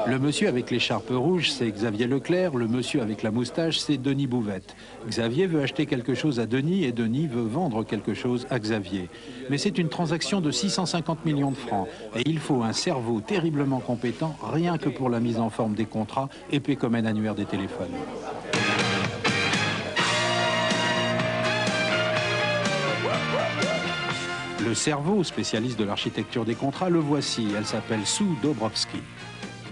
Le monsieur avec l'écharpe rouge, c'est Xavier Leclerc. Le monsieur avec la moustache, c'est Denis Bouvette. Xavier veut acheter quelque chose à Denis et Denis veut vendre quelque chose à Xavier. Mais c'est une transaction de 650 millions de francs. Et il faut un cerveau terriblement compétent, rien que pour la mise en forme des contrats, épais comme un annuaire des téléphones. Le cerveau, spécialiste de l'architecture des contrats, le voici. Elle s'appelle Sue Dobrowski.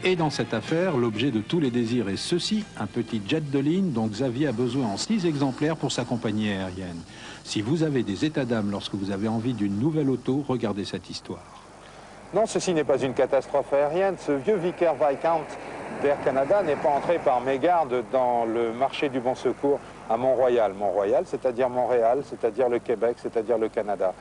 Et dans cette affaire, l'objet de tous les désirs est ceci, un petit jet de ligne dont Xavier a besoin en 6 exemplaires pour sa compagnie aérienne. Si vous avez des états d'âme lorsque vous avez envie d'une nouvelle auto, regardez cette histoire. Non, ceci n'est pas une catastrophe aérienne. Ce vieux Vickers Viscount d'Air Canada n'est pas entré par mégarde dans le marché du bon secours à Mont-Royal. Mont-Royal, c'est-à-dire Montréal, c'est-à-dire le Québec, c'est-à-dire le Canada.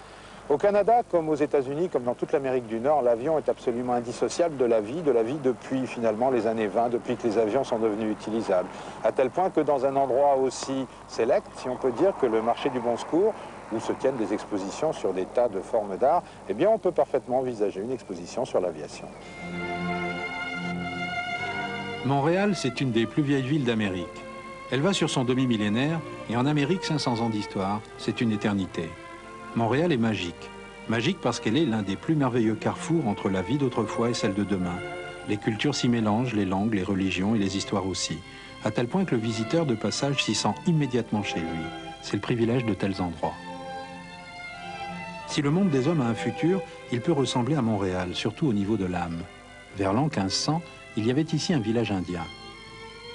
Au Canada, comme aux États-Unis, comme dans toute l'Amérique du Nord, l'avion est absolument indissociable de la vie depuis finalement les années 20, depuis que les avions sont devenus utilisables. À tel point que dans un endroit aussi select, si on peut dire, que le marché du bon secours, où se tiennent des expositions sur des tas de formes d'art, eh bien on peut parfaitement envisager une exposition sur l'aviation. Montréal, c'est une des plus vieilles villes d'Amérique. Elle va sur son demi-millénaire, et en Amérique, 500 ans d'histoire, c'est une éternité. Montréal est magique. Magique parce qu'elle est l'un des plus merveilleux carrefours entre la vie d'autrefois et celle de demain. Les cultures s'y mélangent, les langues, les religions et les histoires aussi. À tel point que le visiteur de passage s'y sent immédiatement chez lui. C'est le privilège de tels endroits. Si le monde des hommes a un futur, il peut ressembler à Montréal, surtout au niveau de l'âme. Vers l'an 1500, il y avait ici un village indien.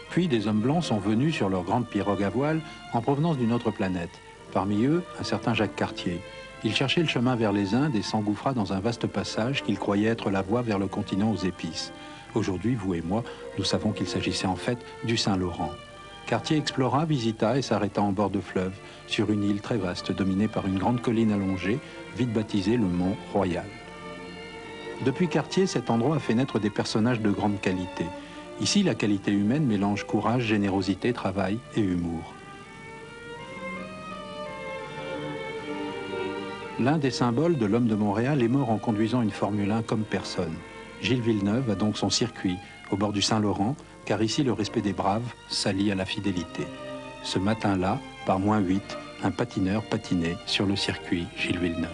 Puis des hommes blancs sont venus sur leur grande pirogue à voile en provenance d'une autre planète. Parmi eux, un certain Jacques Cartier. Il cherchait le chemin vers les Indes et s'engouffra dans un vaste passage qu'il croyait être la voie vers le continent aux épices. Aujourd'hui, vous et moi, nous savons qu'il s'agissait en fait du Saint-Laurent. Cartier explora, visita et s'arrêta en bord de fleuve, sur une île très vaste dominée par une grande colline allongée, vite baptisée le Mont Royal. Depuis Cartier, cet endroit a fait naître des personnages de grande qualité. Ici, la qualité humaine mélange courage, générosité, travail et humour. L'un des symboles de l'homme de Montréal est mort en conduisant une Formule 1 comme personne. Gilles Villeneuve a donc son circuit au bord du Saint-Laurent, car ici le respect des braves s'allie à la fidélité. Ce matin-là, par -8, un patineur patinait sur le circuit Gilles Villeneuve.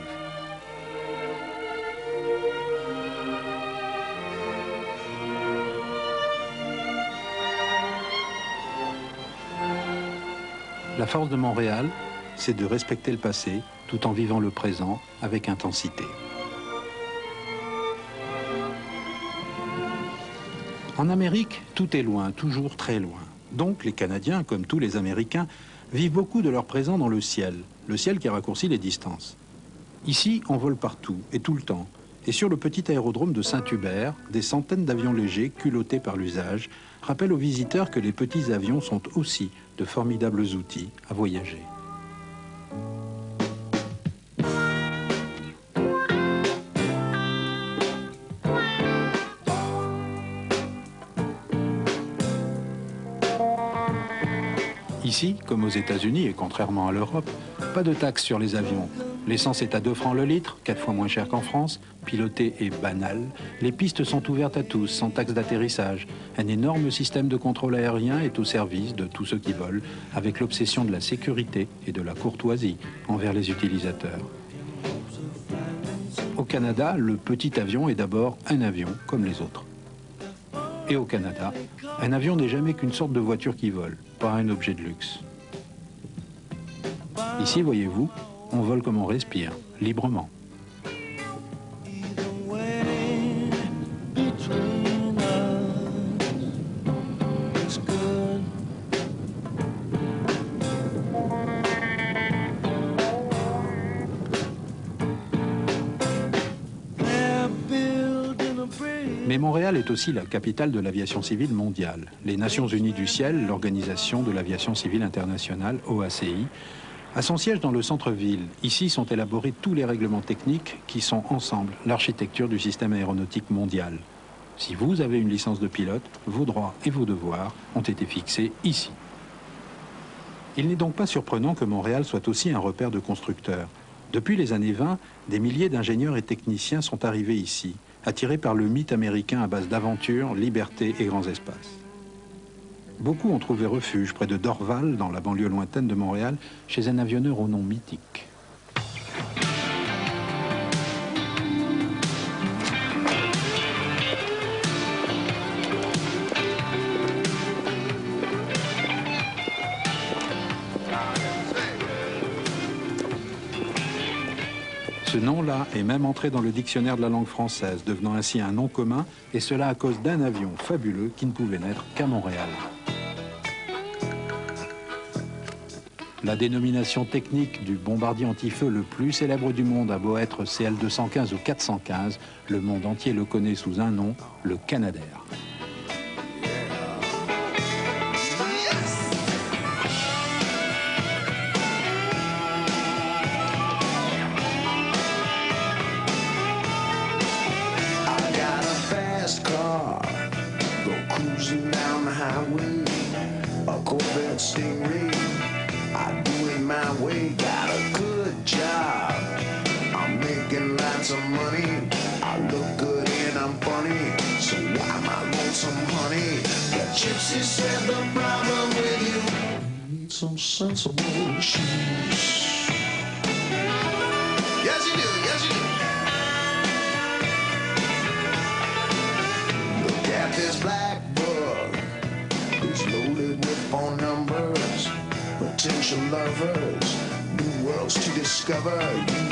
La force de Montréal, c'est de respecter le passé tout en vivant le présent avec intensité. En Amérique, tout est loin, toujours très loin. Donc les Canadiens, comme tous les Américains, vivent beaucoup de leur présent dans le ciel qui raccourcit les distances. Ici, on vole partout et tout le temps. Et sur le petit aérodrome de Saint-Hubert, des centaines d'avions légers, culottés par l'usage, rappellent aux visiteurs que les petits avions sont aussi de formidables outils à voyager. Ici, comme aux États-Unis et contrairement à l'Europe, pas de taxe sur les avions. L'essence est à 2 francs le litre, 4 fois moins cher qu'en France. Piloter est banal. Les pistes sont ouvertes à tous, sans taxe d'atterrissage. Un énorme système de contrôle aérien est au service de tous ceux qui volent, avec l'obsession de la sécurité et de la courtoisie envers les utilisateurs. Au Canada, le petit avion est d'abord un avion comme les autres. Et au Canada, un avion n'est jamais qu'une sorte de voiture qui vole, pas un objet de luxe. Ici, voyez-vous, on vole comme on respire, librement. Mais Montréal est aussi la capitale de l'aviation civile mondiale. Les Nations Unies du Ciel, l'Organisation de l'Aviation Civile Internationale, OACI, a son siège dans le centre-ville. Ici sont élaborés tous les règlements techniques qui sont ensemble l'architecture du système aéronautique mondial. Si vous avez une licence de pilote, vos droits et vos devoirs ont été fixés ici. Il n'est donc pas surprenant que Montréal soit aussi un repère de constructeurs. Depuis les années 20, des milliers d'ingénieurs et techniciens sont arrivés ici. attirés par le mythe américain à base d'aventure, liberté et grands espaces. Beaucoup ont trouvé refuge près de Dorval, dans la banlieue lointaine de Montréal, chez un avionneur au nom mythique. Ce nom-là est même entré dans le dictionnaire de la langue française, devenant ainsi un nom commun, et cela à cause d'un avion fabuleux qui ne pouvait naître qu'à Montréal. La dénomination technique du bombardier anti-feu le plus célèbre du monde a beau être CL-215 ou 415, le monde entier le connaît sous un nom, le Canadair. Gypsy said the problem with you need some sensible shoes. Yes, you do. Yes, you do. Look at this black bug. It's loaded with phone numbers, potential lovers, new worlds to discover.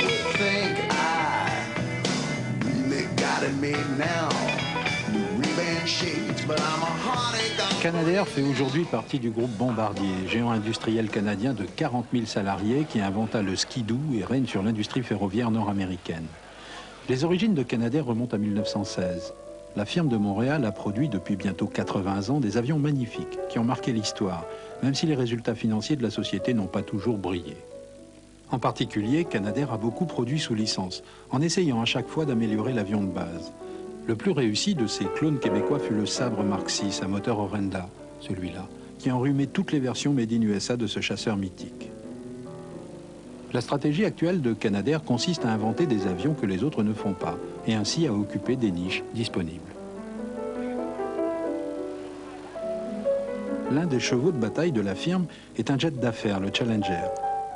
You would think I really got it made now. Canadair fait aujourd'hui partie du groupe Bombardier, géant industriel canadien de 40 000 salariés qui inventa le skidoo et règne sur l'industrie ferroviaire nord-américaine. Les origines de Canadair remontent à 1916. La firme de Montréal a produit depuis bientôt 80 ans des avions magnifiques qui ont marqué l'histoire, même si les résultats financiers de la société n'ont pas toujours brillé. En particulier, Canadair a beaucoup produit sous licence, en essayant à chaque fois d'améliorer l'avion de base. Le plus réussi de ces clones québécois fut le Sabre Mark VI à moteur Orenda, celui-là, qui a enrhumé toutes les versions made in USA de ce chasseur mythique. La stratégie actuelle de Canadair consiste à inventer des avions que les autres ne font pas, et ainsi à occuper des niches disponibles. L'un des chevaux de bataille de la firme est un jet d'affaires, le Challenger,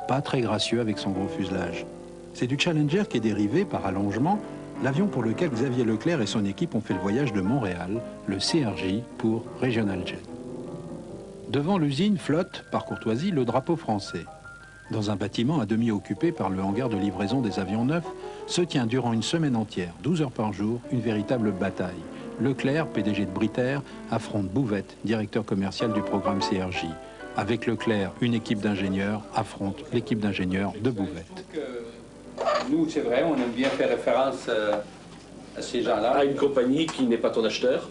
pas très gracieux avec son gros fuselage. C'est du Challenger qui est dérivé, par allongement, l'avion pour lequel Xavier Leclerc et son équipe ont fait le voyage de Montréal, le CRJ pour Regional Jet. Devant l'usine flotte, par courtoisie, le drapeau français. Dans un bâtiment à demi occupé par le hangar de livraison des avions neufs, se tient durant une semaine entière, 12 heures par jour, une véritable bataille. Leclerc, PDG de Britair, affronte Bouvette, directeur commercial du programme CRJ. Avec Leclerc, une équipe d'ingénieurs affronte l'équipe d'ingénieurs de Bouvette. Nous, c'est vrai, on aime bien faire référence à ces gens-là. À une compagnie qui n'est pas ton acheteur.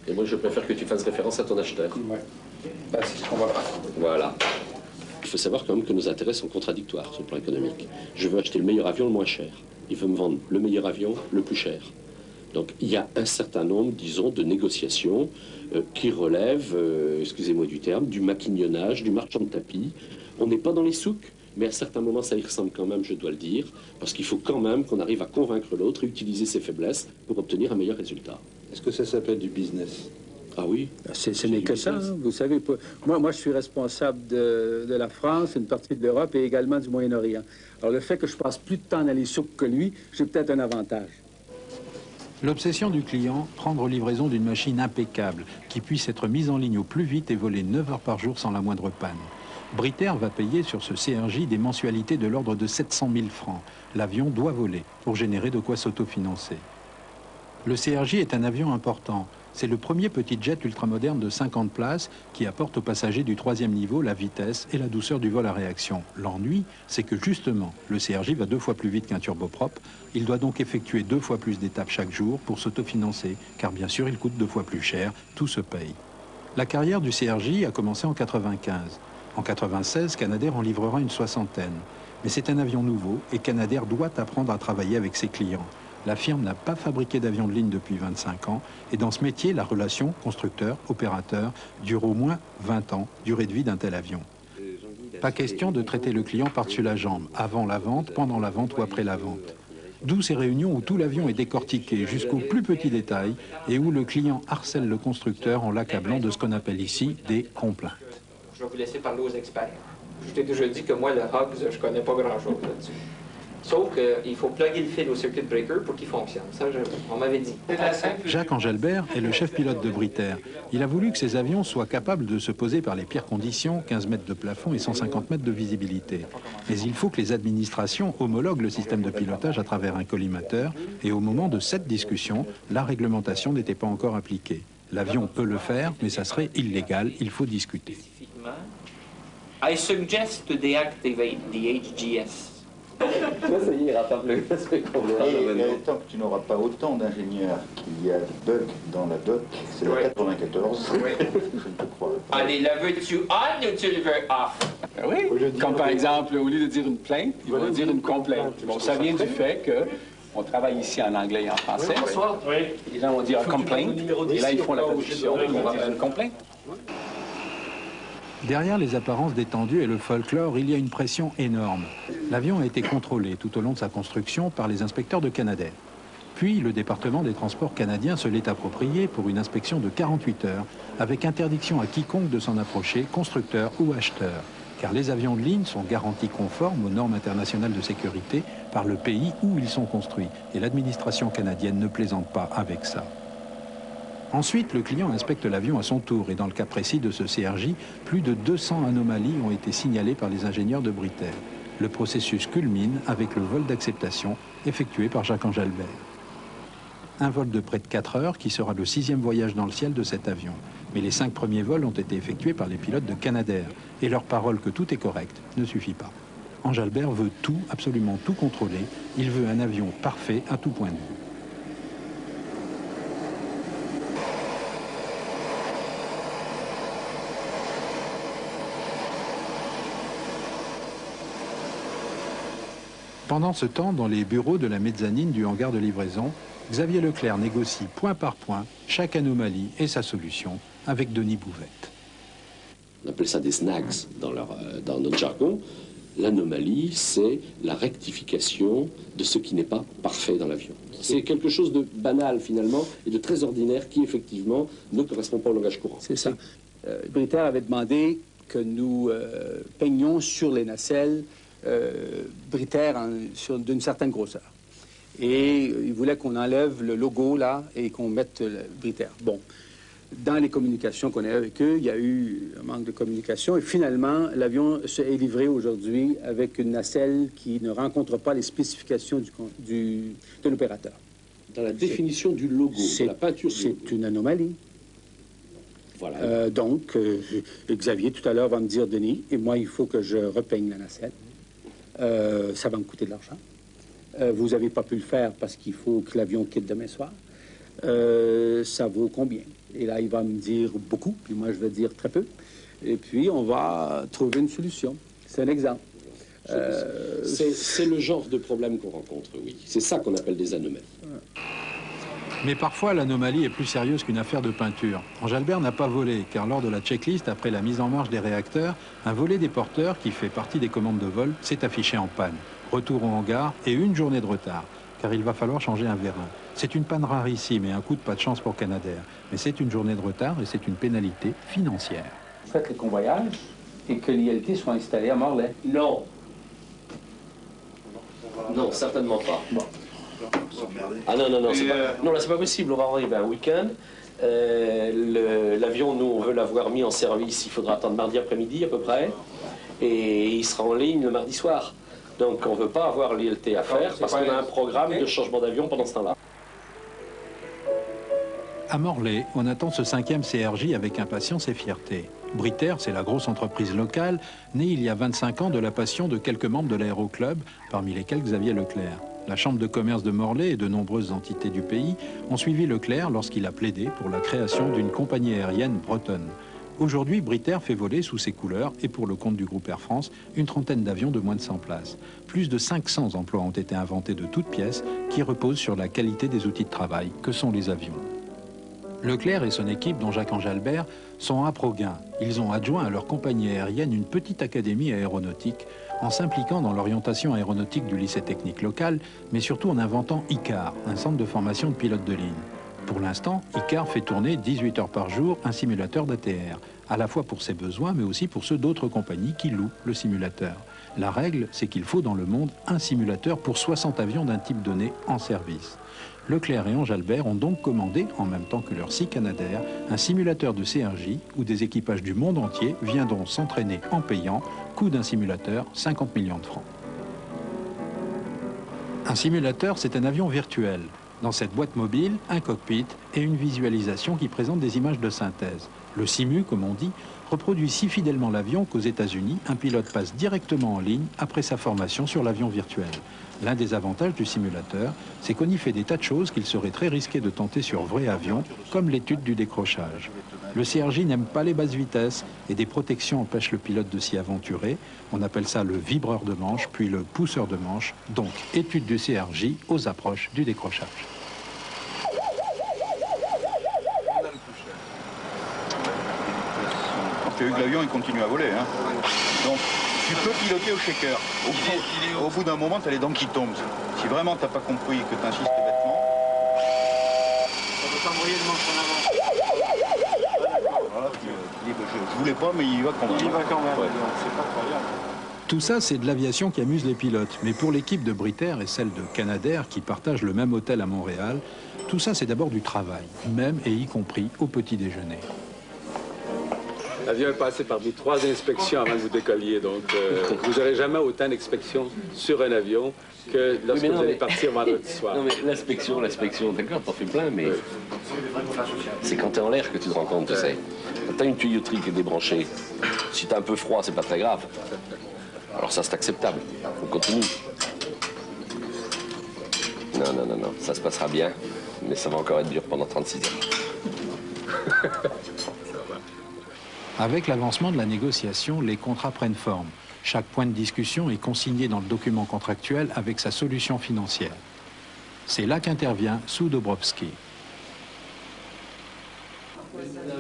Et moi, je préfère que tu fasses référence à ton acheteur. Ouais. Ben, c'est ce qu'on va faire. Voilà. Il faut savoir quand même que nos intérêts sont contradictoires sur le plan économique. Je veux acheter le meilleur avion le moins cher. Il veut me vendre le meilleur avion le plus cher. Donc, il y a un certain nombre, disons, de négociations qui relèvent, excusez-moi du terme, du maquignonnage, du marchand de tapis. On n'est pas dans les souks. Mais à certains moments, ça y ressemble quand même, je dois le dire, parce qu'il faut quand même qu'on arrive à convaincre l'autre et utiliser ses faiblesses pour obtenir un meilleur résultat. Est-ce que ça s'appelle du business? Ah oui. Ce n'est que ça, hein. Vous savez, moi, je suis responsable de la France, une partie de l'Europe et également du Moyen-Orient. Alors, le fait que je passe plus de temps dans les souks que lui, j'ai peut-être un avantage. L'obsession du client, prendre livraison d'une machine impeccable, qui puisse être mise en ligne au plus vite et voler 9 heures par jour sans la moindre panne. Britair va payer sur ce CRJ des mensualités de l'ordre de 700 000 francs. L'avion doit voler pour générer de quoi s'autofinancer. Le CRJ est un avion important. C'est le premier petit jet ultramoderne de 50 places qui apporte aux passagers du 3e niveau la vitesse et la douceur du vol à réaction. L'ennui, c'est que justement, le CRJ va 2 fois plus vite qu'un turboprop. Il doit donc effectuer 2 fois plus d'étapes chaque jour pour s'autofinancer, car bien sûr, il coûte 2 fois plus cher. Tout se paye. La carrière du CRJ a commencé en 1995. En 1996, Canadair en livrera une 60aine. Mais c'est un avion nouveau et Canadair doit apprendre à travailler avec ses clients. La firme n'a pas fabriqué d'avion de ligne depuis 25 ans et dans ce métier, la relation constructeur-opérateur dure au moins 20 ans, durée de vie d'un tel avion. Pas question de traiter le client par-dessus la jambe, avant la vente, pendant la vente ou après la vente. D'où ces réunions où tout l'avion est décortiqué jusqu'au plus petit détail et où le client harcèle le constructeur en l'accablant de ce qu'on appelle ici des complaintes. Je vais vous laisser parler aux experts. Je t'ai déjà dit que moi, le Hugs, je connais pas grand-chose là-dessus. Sauf qu'il faut plugger le fil au circuit breaker pour qu'il fonctionne. Ça, on m'avait dit. Jacques Engelbert est le chef pilote de Britair. Il a voulu que ces avions soient capables de se poser par les pires conditions, 15 mètres de plafond et 150 mètres de visibilité. Mais il faut que les administrations homologuent le système de pilotage à travers un collimateur. Et au moment de cette discussion, la réglementation n'était pas encore appliquée. L'avion peut le faire, mais ça serait illégal. Il faut discuter. I suggest to deactivate the HGS. Ça y est, il rattrape le tant que tu n'auras pas autant d'ingénieurs qu'il y a de bugs dans la doc, c'est la 94, Oui. je ne te crois pas. Allez, le veux-tu on ou tu le veux off? Oui, comme par exemple, au lieu de dire une plainte, ils vont dire une complainte. Bon, ça vient du fait que on travaille ici en anglais et en français. Les gens vont dire complaint, et là, ils font la traduction, ils vont dire une complainte. Derrière les apparences détendues et le folklore, il y a une pression énorme. L'avion a été contrôlé tout au long de sa construction par les inspecteurs de Canadair. Puis, le département des transports canadiens se l'est approprié pour une inspection de 48 heures, avec interdiction à quiconque de s'en approcher, constructeur ou acheteur. Car les avions de ligne sont garantis conformes aux normes internationales de sécurité par le pays où ils sont construits. Et l'administration canadienne ne plaisante pas avec ça. Ensuite, le client inspecte l'avion à son tour et dans le cas précis de ce CRJ, plus de 200 anomalies ont été signalées par les ingénieurs de Britair. Le processus culmine avec le vol d'acceptation effectué par Jacques Engelbert. Un vol de près de 4 heures qui sera le 6e voyage dans le ciel de cet avion. Mais les 5 premiers vols ont été effectués par les pilotes de Canadair et leur parole que tout est correct ne suffit pas. Engelbert veut tout, absolument tout contrôler. Il veut un avion parfait à tout point de vue. Pendant ce temps, dans les bureaux de la mezzanine du hangar de livraison, Xavier Leclerc négocie point par point chaque anomalie et sa solution avec Denis Bouvette. On appelle ça des snags dans notre jargon. L'anomalie, c'est la rectification de ce qui n'est pas parfait dans l'avion. C'est quelque chose de banal finalement et de très ordinaire qui effectivement ne correspond pas au langage courant. C'est ça. Britair avait demandé que nous peignions sur les nacelles Britair d'une certaine grosseur. Et il voulait qu'on enlève le logo là et qu'on mette Britair. Bon, dans les communications qu'on a avec eux, il y a eu un manque de communication et finalement, l'avion est livré aujourd'hui avec une nacelle qui ne rencontre pas les spécifications de l'opérateur. Dans la définition du logo, de la peinture du logo. C'est une anomalie. Voilà. Donc, Xavier, tout à l'heure, va me dire, Denis, et moi, il faut que je repeigne la nacelle. Ça va me coûter de l'argent. Vous n'avez pas pu le faire parce qu'il faut que l'avion quitte demain soir. Ça vaut combien? Et là, il va me dire beaucoup, puis moi, je vais dire très peu. Et puis, on va trouver une solution. C'est un exemple. C'est le genre de problème qu'on rencontre, oui. C'est ça qu'on appelle des anomalies. Mais parfois, l'anomalie est plus sérieuse qu'une affaire de peinture. Engelbert n'a pas volé, car lors de la checklist, après la mise en marche des réacteurs, un volet des porteurs, qui fait partie des commandes de vol, s'est affiché en panne. Retour au hangar et une journée de retard, car il va falloir changer un vérin. C'est une panne rarissime et un coup de pas de chance pour Canadair. Mais c'est une journée de retard et c'est une pénalité financière. Vous faites les convoyages et que l'ILT soit installé à Morlaix? Non. Non, certainement pas. Bon. Ah non, non, non, non, là c'est pas possible, on va arriver un week-end. L'avion, nous, on veut l'avoir mis en service, il faudra attendre mardi après-midi à peu près, et il sera en ligne le mardi soir. Donc on ne veut pas avoir l'ILT à faire parce qu'on a un programme de changement d'avion pendant ce temps-là. À Morlaix, on attend ce 5e CRJ avec impatience et fierté. Britair, c'est la grosse entreprise locale, née il y a 25 ans de la passion de quelques membres de l'aéroclub, parmi lesquels Xavier Leclerc. La Chambre de commerce de Morlaix et de nombreuses entités du pays ont suivi Leclerc lorsqu'il a plaidé pour la création d'une compagnie aérienne bretonne. Aujourd'hui, Britair fait voler sous ses couleurs et pour le compte du groupe Air France, une trentaine d'avions de moins de 100 places. Plus de 500 emplois ont été inventés de toutes pièces qui reposent sur la qualité des outils de travail que sont les avions. Leclerc et son équipe, dont Jacques Engelbert, sont à pro gain. Ils ont adjoint à leur compagnie aérienne une petite académie aéronautique en s'impliquant dans l'orientation aéronautique du lycée technique local, mais surtout en inventant ICAR, un centre de formation de pilotes de ligne. Pour l'instant, ICAR fait tourner 18 heures par jour un simulateur d'ATR, à la fois pour ses besoins, mais aussi pour ceux d'autres compagnies qui louent le simulateur. La règle, c'est qu'il faut dans le monde un simulateur pour 60 avions d'un type donné en service. Leclerc et Ange Albert ont donc commandé, en même temps que leur Sea Canadair, un simulateur de CRJ où des équipages du monde entier viendront s'entraîner en payant, coût d'un simulateur, 50 millions de francs. Un simulateur, c'est un avion virtuel. Dans cette boîte mobile, un cockpit et une visualisation qui présente des images de synthèse. Le simu, comme on dit, reproduit si fidèlement l'avion qu'aux États-Unis, un pilote passe directement en ligne après sa formation sur l'avion virtuel. L'un des avantages du simulateur, c'est qu'on y fait des tas de choses qu'il serait très risqué de tenter sur vrai avion, comme l'étude du décrochage. Le CRJ n'aime pas les basses vitesses et des protections empêchent le pilote de s'y aventurer. On appelle ça le vibreur de manche, puis le pousseur de manche. Donc, étude du CRJ aux approches du décrochage. Tu as vu que l'avion il continue à voler. Hein. Donc tu peux piloter au shaker. Au bout d'un moment, tu as les dents qui tombent. Si vraiment tu n'as pas compris que tu insistes bêtement. Ça ne veut pas mouiller le manche en avant. Voilà, je voulais pas, mais il y va quand même. Il y va quand même, ouais. C'est pas croyable. Tout ça, c'est de l'aviation qui amuse les pilotes. Mais pour l'équipe de Britair et celle de Canadair, qui partagent le même hôtel à Montréal, tout ça, c'est d'abord du travail, même et y compris au petit déjeuner. L'avion est passé par 3 inspections avant que vous décolliez, donc vous n'aurez jamais autant d'inspections sur un avion que lorsque vous allez partir vendredi soir. Non mais l'inspection, d'accord, t'en fais plein, mais c'est quand t'es en l'air que tu te rends compte, tu sais. Quand t'as une tuyauterie qui est débranchée, si t'as un peu froid, c'est pas très grave. Alors ça, c'est acceptable. On continue. Non, ça se passera bien, mais ça va encore être dur pendant 36 heures. Avec l'avancement de la négociation, les contrats prennent forme. Chaque point de discussion est consigné dans le document contractuel avec sa solution financière. C'est là qu'intervient Sue Dobrowski.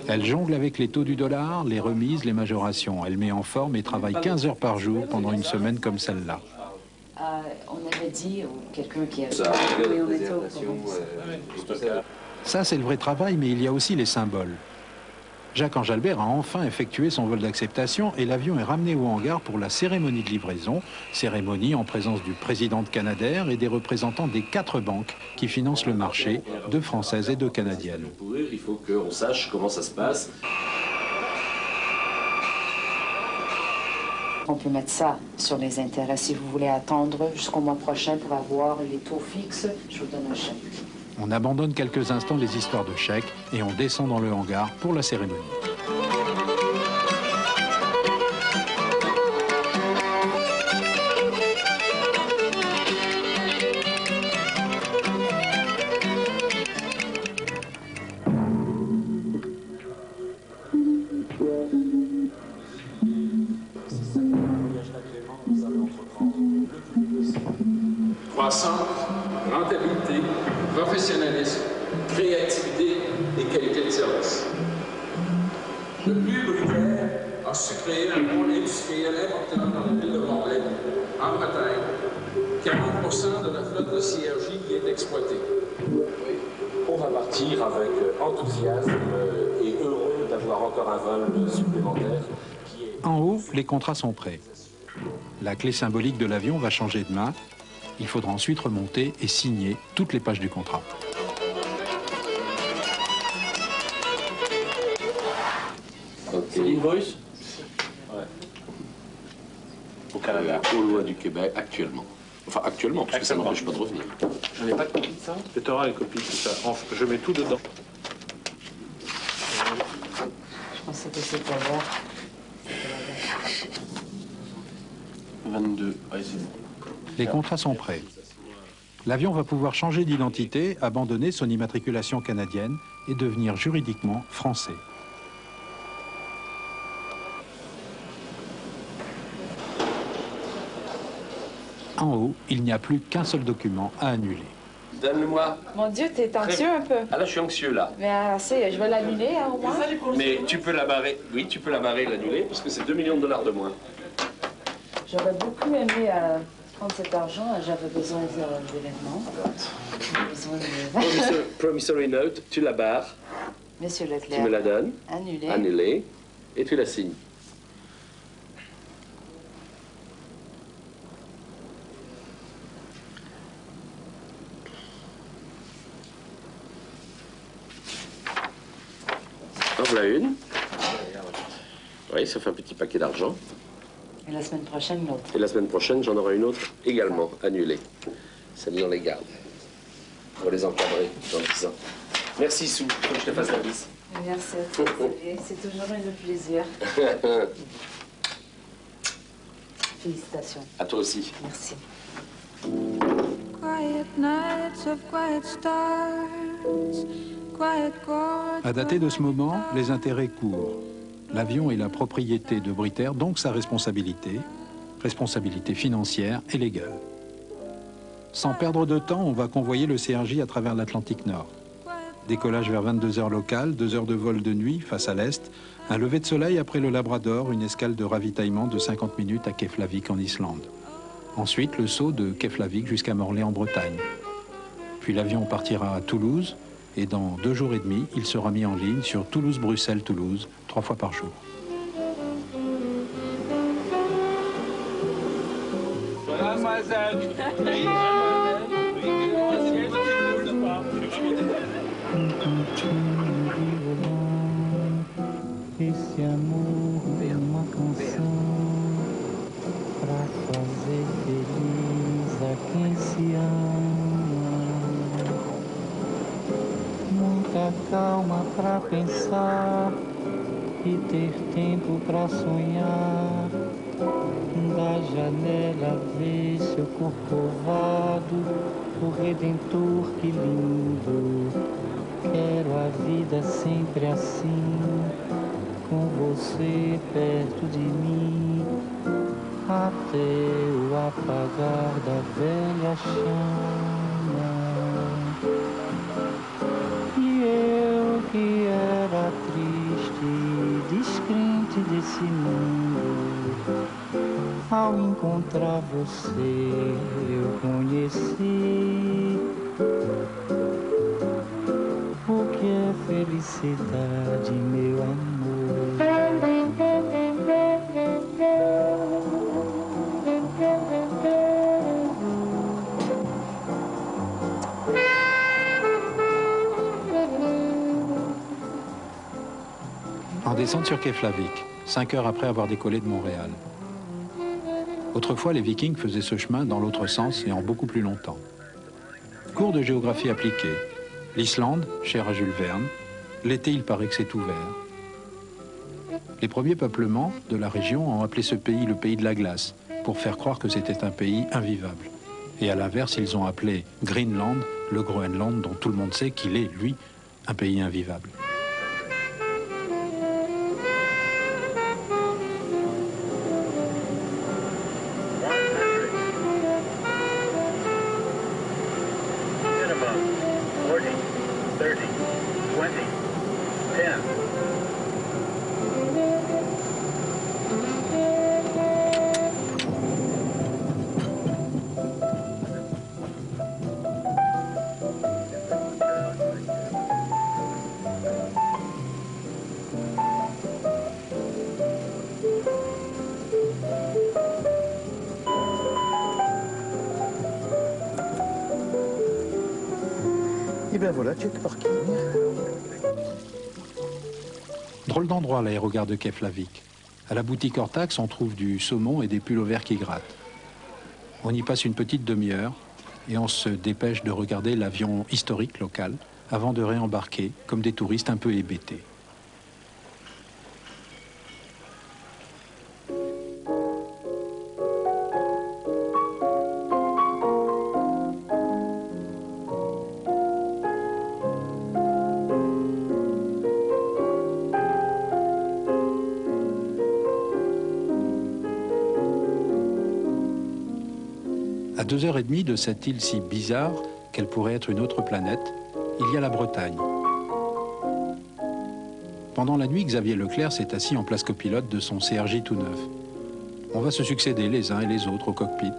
Elle jongle avec les taux du dollar, les remises, les majorations. Elle met en forme et travaille 15 heures par jour pendant une semaine comme celle-là. On avait dit, ou quelqu'un qui a... Ça, c'est le vrai travail, mais il y a aussi les symboles. Jacques-Ange Albert a enfin effectué son vol d'acceptation et l'avion est ramené au hangar pour la cérémonie de livraison, cérémonie en présence du président de Canadair et des représentants des 4 banques qui financent le marché, 2 françaises et 2 canadiennes. Il faut qu'on sache comment ça se passe. On peut mettre ça sur les intérêts si vous voulez attendre jusqu'au mois prochain pour avoir les taux fixes. Je vous donne un chèque. On abandonne quelques instants les histoires de chèques et on descend dans le hangar pour la cérémonie. Croissance, rentabilité, professionnalisme, créativité et qualité de service. Le plus Britair a su créer un pôle industriel important dans la ville de Montréal, en Bretagne. 40% de la flotte de CRJ y est exploitée. On va partir avec enthousiasme et heureux d'avoir encore un vol supplémentaire. En haut, les contrats sont prêts. La clé symbolique de l'avion va changer de main. Il faudra ensuite remonter et signer toutes les pages du contrat. C'est l'invoice? Ouais. Au Canada, aux lois du Québec, actuellement. Enfin, actuellement, parce que ça n'empêche pas de revenir. Je n'ai pas de copie de ça. Tu auras une copie de ça. Je mets tout dedans. Je pensais que c'était vert. 22. Ouais, c'est bon. Les contrats sont prêts. L'avion va pouvoir changer d'identité, abandonner son immatriculation canadienne et devenir juridiquement français. En haut, il n'y a plus qu'un seul document à annuler. Donne-le-moi. Mon Dieu, t'es anxieux un peu. Ah là, je suis anxieux, là. Mais assez, je vais l'annuler au moins. Mais tu peux la barrer. Oui, tu peux la barrer, l'annuler, parce que c'est 2 millions de dollars de moins. J'aurais beaucoup aimé prendre cet argent. J'avais besoin d'événements. J'avais besoin de... Promissory note, tu la barres. Monsieur Leclerc. Tu me la donnes. Annulé. Annulé. Et tu la signes. En voilà une. Oui, ça fait un petit paquet d'argent. Et la semaine prochaine, l'autre. Et la semaine prochaine, j'en aurai une autre également annulée. Celle-là, on les garde. On va les encadrer dans 10 ans. Merci, Sou. Faut que je te fasse la bise. Merci à toi. C'est toujours un plaisir. Félicitations. À toi aussi. Merci. À dater de ce moment, les intérêts courent. L'avion est la propriété de Britair, donc sa responsabilité financière et légale. Sans perdre de temps, on va convoyer le CRJ à travers l'Atlantique Nord. Décollage vers 22 h locales, 2 heures de vol de nuit face à l'est, un lever de soleil après le Labrador, une escale de ravitaillement de 50 minutes à Keflavik en Islande. Ensuite, le saut de Keflavik jusqu'à Morlaix en Bretagne. Puis l'avion partira à Toulouse et dans 2 jours et demi, il sera mis en ligne sur Toulouse-Bruxelles-Toulouse, 3 fois par jour. Esse amor é uma canção pra fazer feliz a quem se ama. Muita calma pra pensar e ter tempo pra sonhar. Da janela ver seu corpo ovado, o Redentor, que lindo. Quero a vida sempre assim, com você perto de mim, até o apagar da velha chama. E eu que era triste, descrente desse mundo, ao encontrar você eu conheci o que é felicidade, meu amor. En descente sur Keflavik, 5 heures après avoir décollé de Montréal. Autrefois, les Vikings faisaient ce chemin dans l'autre sens et en beaucoup plus longtemps. Cours de géographie appliquée. L'Islande, chère à Jules Verne. L'été, il paraît que c'est ouvert. Les premiers peuplements de la région ont appelé ce pays le pays de la glace, pour faire croire que c'était un pays invivable. Et à l'inverse, ils ont appelé Greenland, le Groenland, dont tout le monde sait qu'il est, lui, un pays invivable. Et bien voilà, check parking. Drôle d'endroit, l'aérogare de Keflavik. À la boutique Hortax, on trouve du saumon et des pulls au vert qui grattent. On y passe une petite demi-heure et on se dépêche de regarder l'avion historique local avant de réembarquer comme des touristes un peu hébétés. À 2h30 de cette île si bizarre qu'elle pourrait être une autre planète, il y a la Bretagne. Pendant la nuit, Xavier Leclerc s'est assis en place copilote de son CRJ tout neuf. On va se succéder les uns et les autres au cockpit,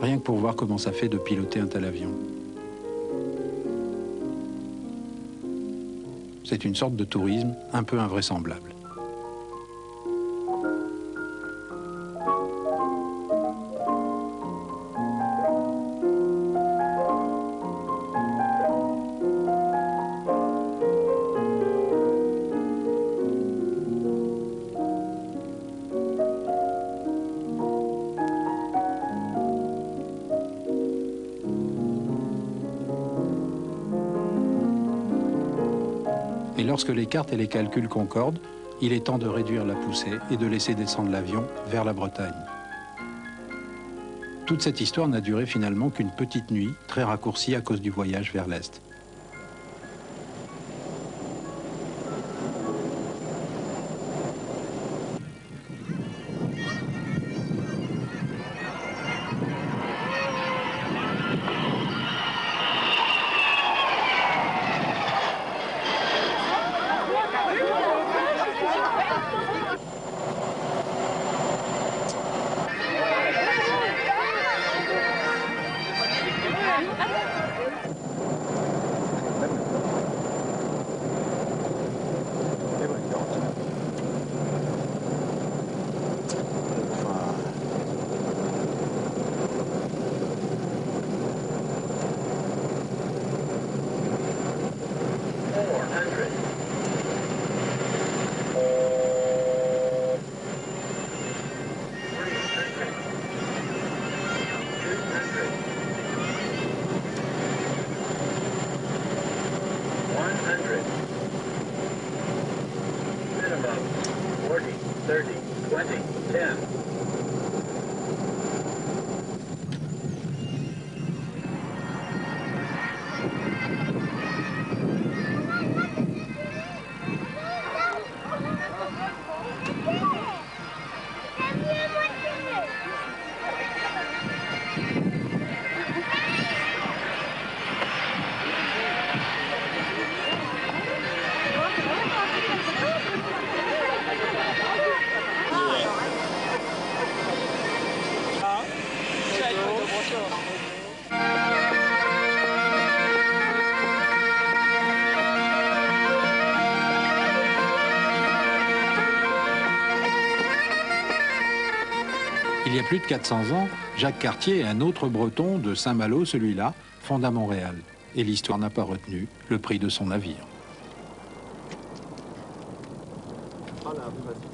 rien que pour voir comment ça fait de piloter un tel avion. C'est une sorte de tourisme un peu invraisemblable. Et lorsque les cartes et les calculs concordent, il est temps de réduire la poussée et de laisser descendre l'avion vers la Bretagne. Toute cette histoire n'a duré finalement qu'une petite nuit, très raccourcie à cause du voyage vers l'Est. Il y a plus de 400 ans, Jacques Cartier et un autre breton de Saint-Malo, celui-là, fonda Montréal. Et l'histoire n'a pas retenu le prix de son navire. Ah là, vas-y.